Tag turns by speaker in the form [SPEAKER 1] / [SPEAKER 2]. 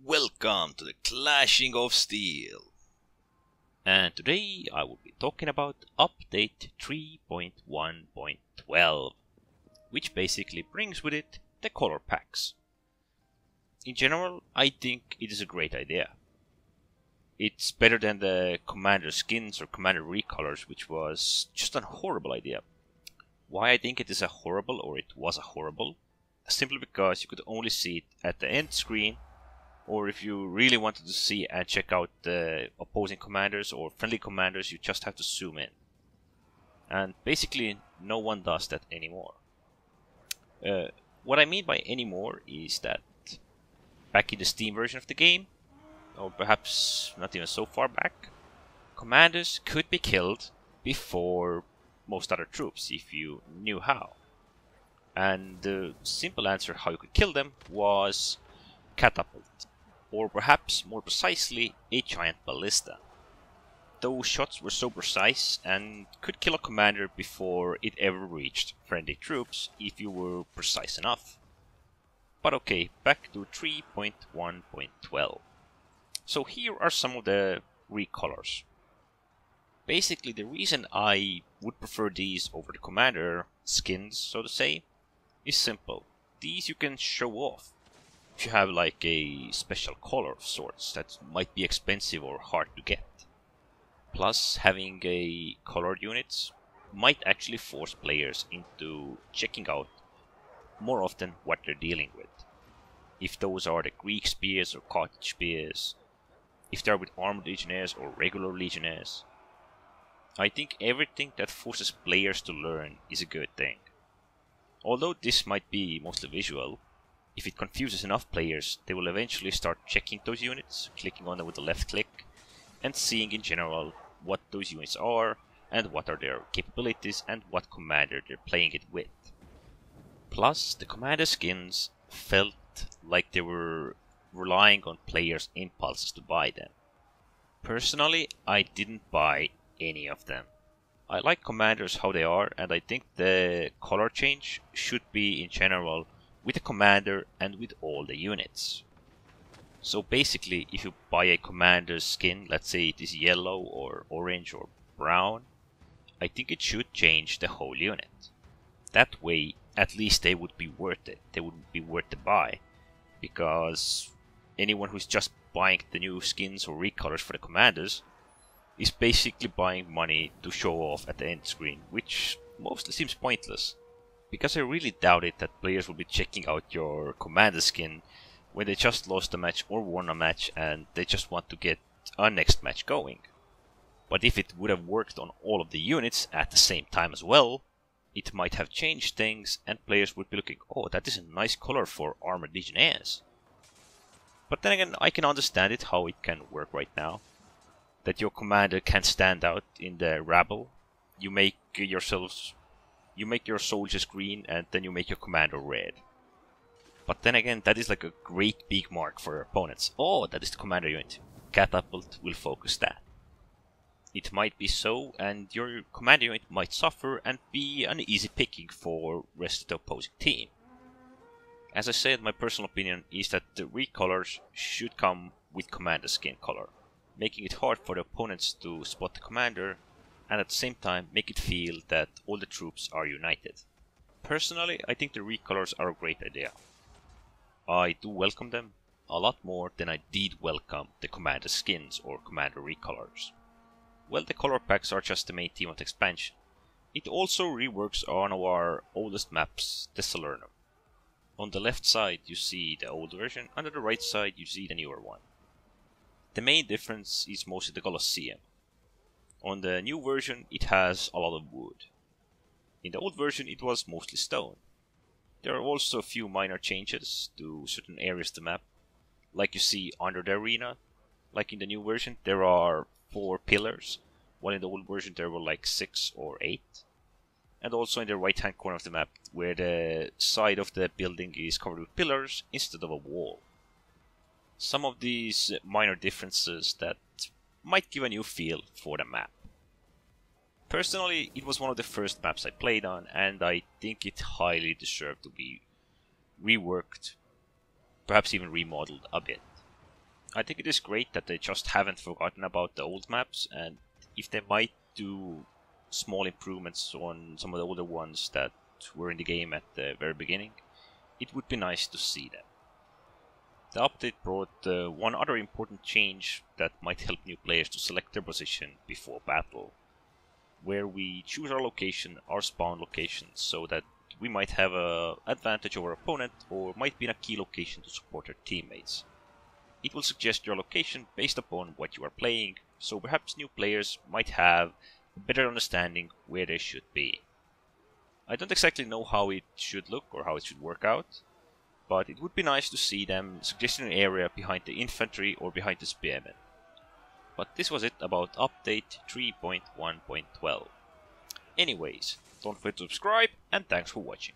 [SPEAKER 1] welcome to the Clashing of Steel. And today I will be talking about update 3.1.12, which basically brings with it the color packs. In general, I think it is a great idea. It's better than the commander skins or commander recolors, which was just a horrible idea. Why I think it is a horrible, or it was a horrible? Simply because you could only see it at the end screen, or if you really wanted to see and check out the opposing commanders or friendly commanders, you just have to zoom in. And basically, no one does that anymore. What I mean by anymore is that back in the Steam version of the game, or perhaps not even so far back, commanders could be killed before most other troops if you knew how. And the simple answer how you could kill them was catapult, or perhaps more precisely a giant ballista. Those shots were so precise and could kill a commander before it ever reached friendly troops if you were precise enough. But okay, back to 3.1.12. So here are some of the recolors. Basically, the reason I would prefer these over the commander skins, so to say, is simple. These you can show off if you have like a special color of sorts that might be expensive or hard to get. Plus, having a colored units might actually force players into checking out more often what they're dealing with. If those are the Greek spears or Carthage spears, if they're with armored legionnaires or regular legionnaires. I think everything that forces players to learn is a good thing. Although this might be mostly visual, if it confuses enough players, they will eventually start checking those units, clicking on them with the left click, and seeing in general what those units are, and what are their capabilities, and what commander they're playing it with. Plus, the commander skins felt like they were relying on players' impulses to buy them. Personally, I didn't buy any of them. I like commanders how they are, and I think the color change should be in general with the commander and with all the units. So basically, if you buy a commander's skin, let's say it is yellow or orange or brown, I think it should change the whole unit. That way, at least they would be worth it. They would be worth the buy, because anyone who's just buying the new skins or recolors for the commanders is basically buying money to show off at the end screen, which mostly seems pointless. Because I really doubt it that players will be checking out your commander skin when they just lost a match or won a match and they just want to get a next match going. But if it would have worked on all of the units at the same time as well, it might have changed things and players would be looking, oh, that is a nice color for armored legionnaires. But then again, I can understand it how it can work right now. That your commander can stand out in the rabble. You make your soldiers green and then you make your commander red. But then again, that is like a great big mark for your opponents. Oh, that is the commander unit. Catapult will focus that. It might be so, and your commander unit might suffer and be an easy picking for rest of the opposing team. As I said, my personal opinion is that the recolors should come with commander skin color, making it hard for the opponents to spot the commander, and at the same time make it feel that all the troops are united. Personally, I think the recolors are a great idea. I do welcome them a lot more than I did welcome the commander skins or commander recolors. Well, the color packs are just the main theme of the expansion. It also reworks on our oldest maps, the Salernum. On the left side you see the old version, and on the right side you see the newer one. The main difference is mostly the Colosseum. On the new version it has a lot of wood. In the old version it was mostly stone. There are also a few minor changes to certain areas of the map, like you see under the arena. Like in the new version there are 4 pillars, while in the old version there were like 6 or 8. And also in the right hand corner of the map, where the side of the building is covered with pillars instead of a wall. Some of these minor differences that might give a new feel for the map. Personally, it was one of the first maps I played on, and I think it highly deserved to be reworked, perhaps even remodeled a bit. I think it is great that they just haven't forgotten about the old maps, and if they might do small improvements on some of the older ones that were in the game at the very beginning, it would be nice to see them. The update brought one other important change that might help new players to select their position before battle, where we choose our location, our spawn location, so that we might have an advantage over our opponent or might be in a key location to support our teammates. It will suggest your location based upon what you are playing, so perhaps new players might have a better understanding where they should be. I don't exactly know how it should look or how it should work out, but it would be nice to see them suggesting an area behind the infantry or behind the spearmen. But this was it about update 3.1.12. Anyways, don't forget to subscribe and thanks for watching.